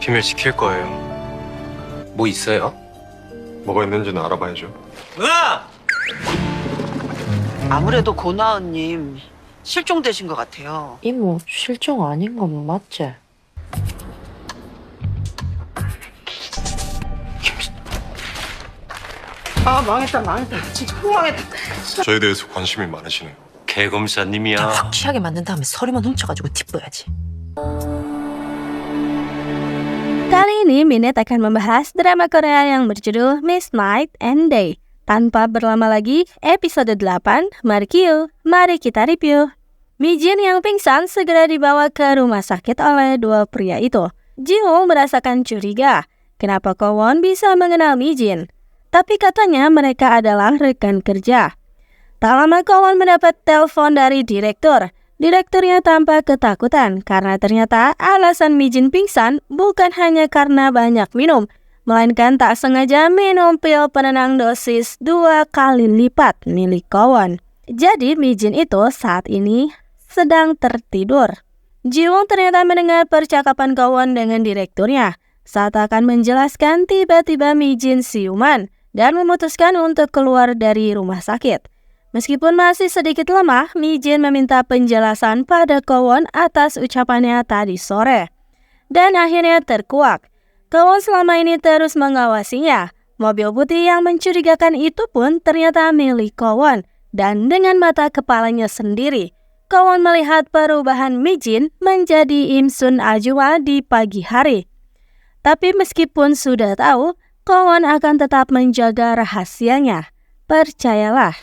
비밀 지킬 거예요. 뭐 있어요? 뭐가 있는지는 알아봐야죠. 누나! 아무래도 고나은님 실종되신 것 같아요. 이모 실종 아닌 건 맞지? 아 망했다. 진짜 망했다. 저에 대해서 관심이 많으시네요. 개검사님이야. 확실하게 만든 다음에 서류만 훔쳐가지고 뒷보야지. Kali ini Minute akan membahas drama Korea yang berjudul Miss Night and Day. Tanpa berlama lagi, episode 8, mari kita review. Mijin yang pingsan segera dibawa ke rumah sakit oleh dua pria itu. Ji-woo merasakan curiga, kenapa Kwon bisa mengenal Mijin. Tapi katanya mereka adalah rekan kerja. Tak lama Kwon mendapat telepon dari direktur. Direkturnya tampak ketakutan karena ternyata alasan Mijin pingsan bukan hanya karena banyak minum, melainkan tak sengaja minum pil penenang dosis 2 kali lipat milik Kwon. Jadi Mijin itu saat ini sedang tertidur. Ji-woo ternyata mendengar percakapan Kwon dengan direkturnya. Saat akan menjelaskan, tiba-tiba Mijin siuman dan memutuskan untuk keluar dari rumah sakit. Meskipun masih sedikit lemah, Mijin meminta penjelasan pada Kwon atas ucapannya tadi sore. Dan akhirnya terkuak. Kwon selama ini terus mengawasinya. Mobil putih yang mencurigakan itu pun ternyata milik Kwon. Dan dengan mata kepalanya sendiri, Kwon melihat perubahan Mijin menjadi Imsun Ajwa di pagi hari. Tapi meskipun sudah tahu, Kwon akan tetap menjaga rahasianya. Percayalah.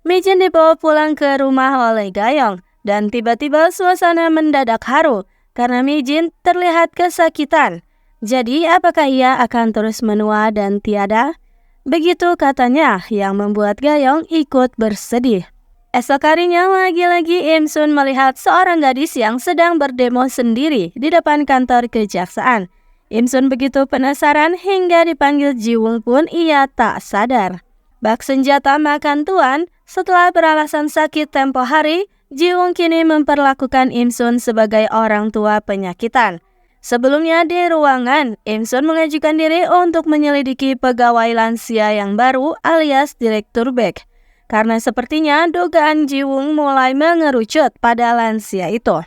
Mijin dibawa pulang ke rumah oleh Gayong dan tiba-tiba suasana mendadak haru karena Mijin terlihat kesakitan. Jadi apakah ia akan terus menua dan tiada? Begitu katanya yang membuat Gayong ikut bersedih. Esok harinya lagi-lagi Imsun melihat seorang gadis yang sedang berdemo sendiri di depan kantor kejaksaan. Imsun begitu penasaran hingga dipanggil Ji-woo pun ia tak sadar. Bak senjata makan tuan, setelah beralasan sakit tempo hari, Ji-woo kini memperlakukan Imsun sebagai orang tua penyakitan. Sebelumnya di ruangan, Imsun mengajukan diri untuk menyelidiki pegawai lansia yang baru alias Direktur Baek. Karena sepertinya dugaan Ji-woo mulai mengerucut pada lansia itu.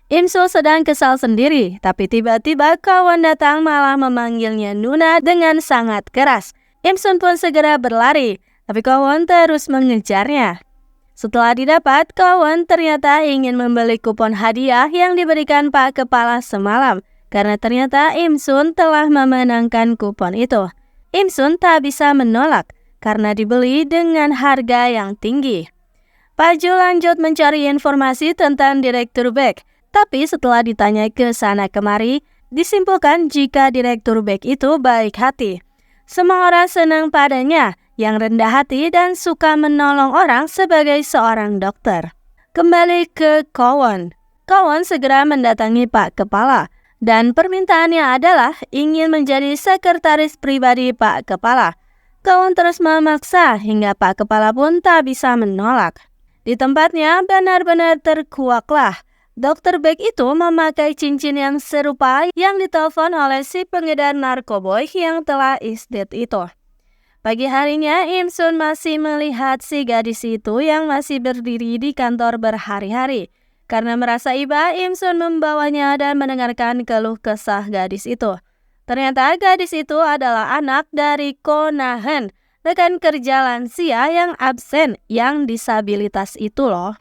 Imsun sedang kesal sendiri, tapi tiba-tiba Kwon datang malah memanggilnya Nuna dengan sangat keras. Imsun pun segera berlari, tapi Kwon terus mengejarnya. Setelah didapat, Kwon ternyata ingin membeli kupon hadiah yang diberikan Pak Kepala semalam, karena ternyata Imsun telah memenangkan kupon itu. Imsun tak bisa menolak, karena dibeli dengan harga yang tinggi. Pak Ju lanjut mencari informasi tentang Direktur Baek, tapi setelah ditanya ke sana kemari, disimpulkan jika Direktur Baek itu baik hati. Semua orang senang padanya, yang rendah hati dan suka menolong orang sebagai seorang dokter. Kembali ke Kwon. Kwon segera mendatangi Pak Kepala, dan permintaannya adalah ingin menjadi sekretaris pribadi Pak Kepala. Kwon terus memaksa hingga Pak Kepala pun tak bisa menolak. Di tempatnya benar-benar terkuaklah. Dokter Baek itu memakai cincin yang serupa yang ditelepon oleh si pengedar narkoboy yang telah isdet itu. Pagi harinya, Imsun masih melihat si gadis itu yang masih berdiri di kantor berhari-hari. Karena merasa iba, Imsun membawanya dan mendengarkan keluh kesah gadis itu. Ternyata gadis itu adalah anak dari Ko Na-hen, rekan kerja lansia yang absen yang disabilitas itu loh.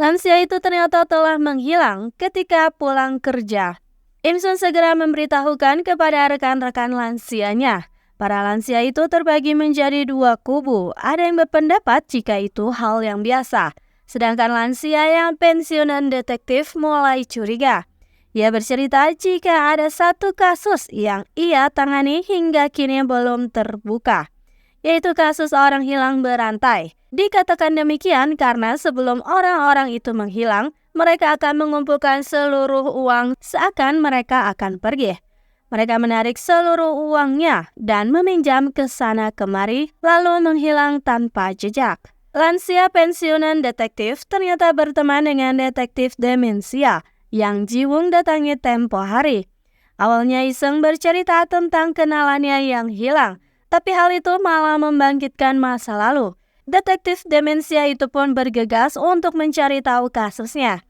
Lansia itu ternyata telah menghilang ketika pulang kerja. Imsun segera memberitahukan kepada rekan-rekan lansianya. Para lansia itu terbagi menjadi dua kubu. Ada yang berpendapat jika itu hal yang biasa. Sedangkan lansia yang pensiunan detektif mulai curiga. Ia bercerita jika ada satu kasus yang ia tangani hingga kini belum terbuka, yaitu kasus orang hilang berantai. Dikatakan demikian karena sebelum orang-orang itu menghilang, mereka akan mengumpulkan seluruh uang seakan mereka akan pergi. Mereka menarik seluruh uangnya dan meminjam ke sana kemari, lalu menghilang tanpa jejak. Lansia pensiunan detektif ternyata berteman dengan detektif demensia yang Ji-woo datangi tempo hari. Awalnya iseng bercerita tentang kenalannya yang hilang, tapi hal itu malah membangkitkan masa lalu. Detektif demensia itu pun bergegas untuk mencari tahu kasusnya.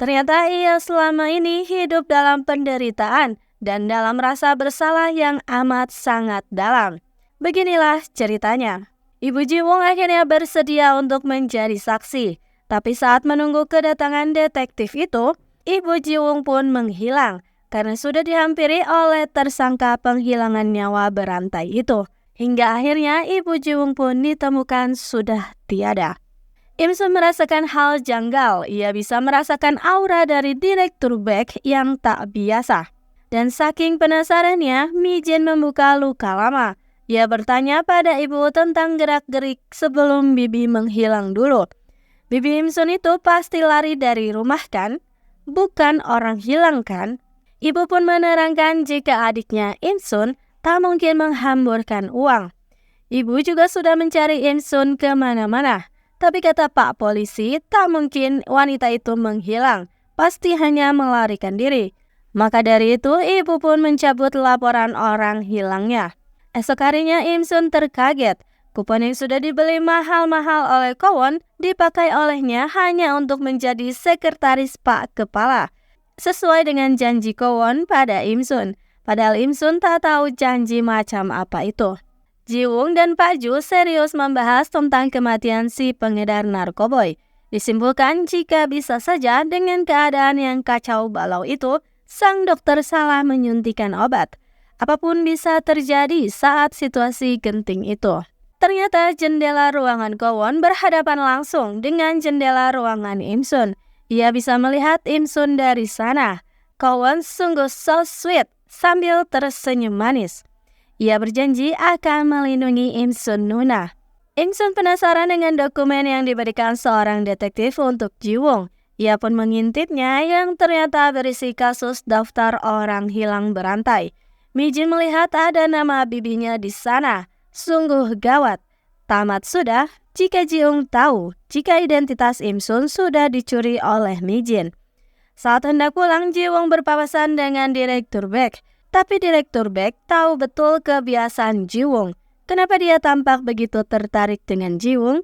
Ternyata ia selama ini hidup dalam penderitaan dan dalam rasa bersalah yang amat sangat dalam. Beginilah ceritanya. Ibu Jiwung akhirnya bersedia untuk menjadi saksi. Tapi saat menunggu kedatangan detektif itu, Ibu Jiwung pun menghilang karena sudah dihampiri oleh tersangka penghilangan nyawa berantai itu. Hingga akhirnya Ibu Jiwung pun ditemukan sudah tiada. Im Sun merasakan hal janggal. Ia bisa merasakan aura dari Direktur Beck yang tak biasa. Dan saking penasarannya, Mi Jin membuka luka lama. Ia bertanya pada ibu tentang gerak-gerik sebelum Bibi menghilang dulu. Bibi Im Sun itu pasti lari dari rumah kan? Bukan orang hilang kan? Ibu pun menerangkan jika adiknya Im Sun tak mungkin menghamburkan uang. Ibu juga sudah mencari Im Sun kemana-mana. Tapi kata Pak Polisi, tak mungkin wanita itu menghilang. Pasti hanya melarikan diri. Maka dari itu, ibu pun mencabut laporan orang hilangnya. Esok harinya Im Sun terkaget. Kupon yang sudah dibeli mahal-mahal oleh Kwon dipakai olehnya hanya untuk menjadi sekretaris Pak Kepala. Sesuai dengan janji Kwon pada Im Sun. Padahal Im Sun tak tahu janji macam apa itu. Jiwung dan Pak Ju serius membahas tentang kematian si pengedar narkoboy. Disimpulkan jika bisa saja dengan keadaan yang kacau balau itu, sang dokter salah menyuntikkan obat. Apapun bisa terjadi saat situasi genting itu. Ternyata jendela ruangan Kwon berhadapan langsung dengan jendela ruangan Im Sun. Ia bisa melihat Im Sun dari sana. Kwon sungguh so sweet sambil tersenyum manis. Ia berjanji akan melindungi Im Sun Nuna. Im Sun penasaran dengan dokumen yang diberikan seorang detektif untuk Jiwung. Ia pun mengintipnya yang ternyata berisi kasus daftar orang hilang berantai. Mi Jin melihat ada nama bibinya di sana. Sungguh gawat. Tamat sudah jika Jiwung tahu jika identitas Im Sun sudah dicuri oleh Mi Jin. Saat hendak pulang, Jiwung berpapasan dengan Direktur Beck. Tapi Direktur Beck tahu betul kebiasaan Jiwung. Kenapa dia tampak begitu tertarik dengan Jiwung?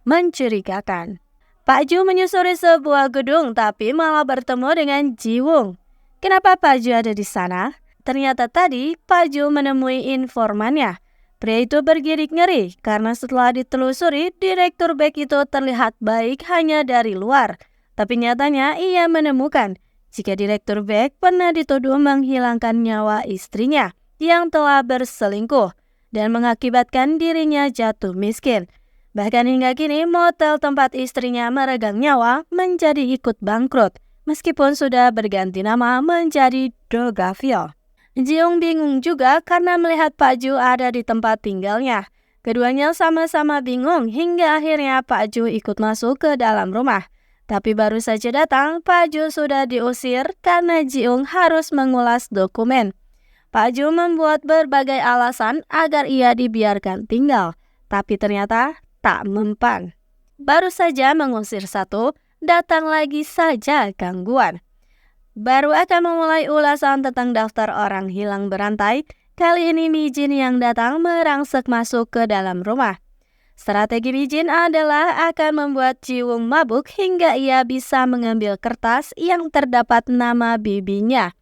Mencurigakan. Pak Ju menyusuri sebuah gedung tapi malah bertemu dengan Jiwung. Kenapa Pak Ju ada di sana? Ternyata tadi Pak Ju menemui informannya. Pria itu bergidik ngeri karena setelah ditelusuri, Direktur Beck itu terlihat baik hanya dari luar. Tapi nyatanya ia menemukan jika Direktur Beck pernah dituduh menghilangkan nyawa istrinya yang telah berselingkuh dan mengakibatkan dirinya jatuh miskin. Bahkan hingga kini motel tempat istrinya meregang nyawa menjadi ikut bangkrut meskipun sudah berganti nama menjadi Dogaville. Jiung bingung juga karena melihat Pak Ju ada di tempat tinggalnya. Keduanya sama-sama bingung hingga akhirnya Pak Ju ikut masuk ke dalam rumah. Tapi baru saja datang, Pak Ju sudah diusir karena Jiung harus mengulas dokumen. Pak Ju membuat berbagai alasan agar ia dibiarkan tinggal, tapi ternyata tak mempan. Baru saja mengusir satu, datang lagi saja gangguan. Baru akan memulai ulasan tentang daftar orang hilang berantai, kali ini Mi Jin yang datang merangsek masuk ke dalam rumah. Strategi Mi Jin adalah akan membuat Jiwung mabuk hingga ia bisa mengambil kertas yang terdapat nama bibinya.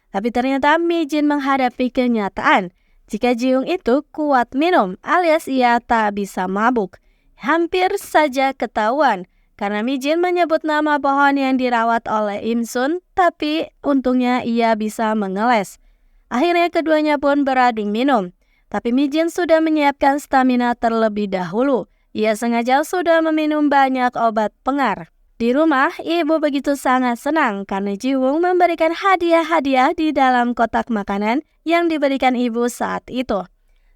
Tapi ternyata Mi Jin menghadapi kenyataan jika Jiwung itu kuat minum alias ia tak bisa mabuk. Hampir saja ketahuan karena Mi Jin menyebut nama pohon yang dirawat oleh Im Sun, tapi untungnya ia bisa mengeles. Akhirnya keduanya pun beradu minum. Tapi Mi Jin sudah menyiapkan stamina terlebih dahulu. Ia sengaja sudah meminum banyak obat pengar. Di rumah, ibu begitu sangat senang karena Jiwung memberikan hadiah-hadiah di dalam kotak makanan yang diberikan ibu saat itu.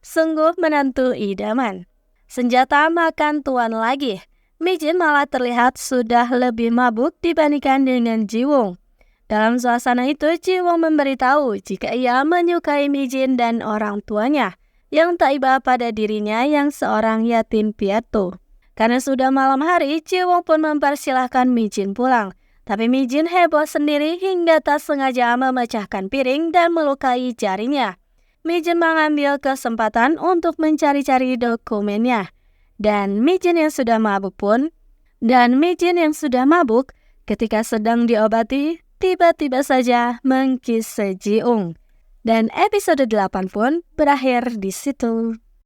Sungguh menantu idaman. Senjata makan tuan lagi. Mi Jin malah terlihat sudah lebih mabuk dibandingkan dengan Jiwung. Dalam suasana itu, Jiwung memberitahu jika ia menyukai Mi Jin dan orang tuanya yang tak iba pada dirinya yang seorang yatim piatu. Karena sudah malam hari, Jiwung pun mempersilahkan Mi Jin pulang. Tapi Mi Jin heboh sendiri hingga tak sengaja memecahkan piring dan melukai jarinya. Mi Jin mengambil kesempatan untuk mencari-cari dokumennya. Dan Mi Jin yang sudah mabuk ketika sedang diobati, tiba-tiba saja mengkis Ji-eung. Dan episode 8 pun berakhir di situ.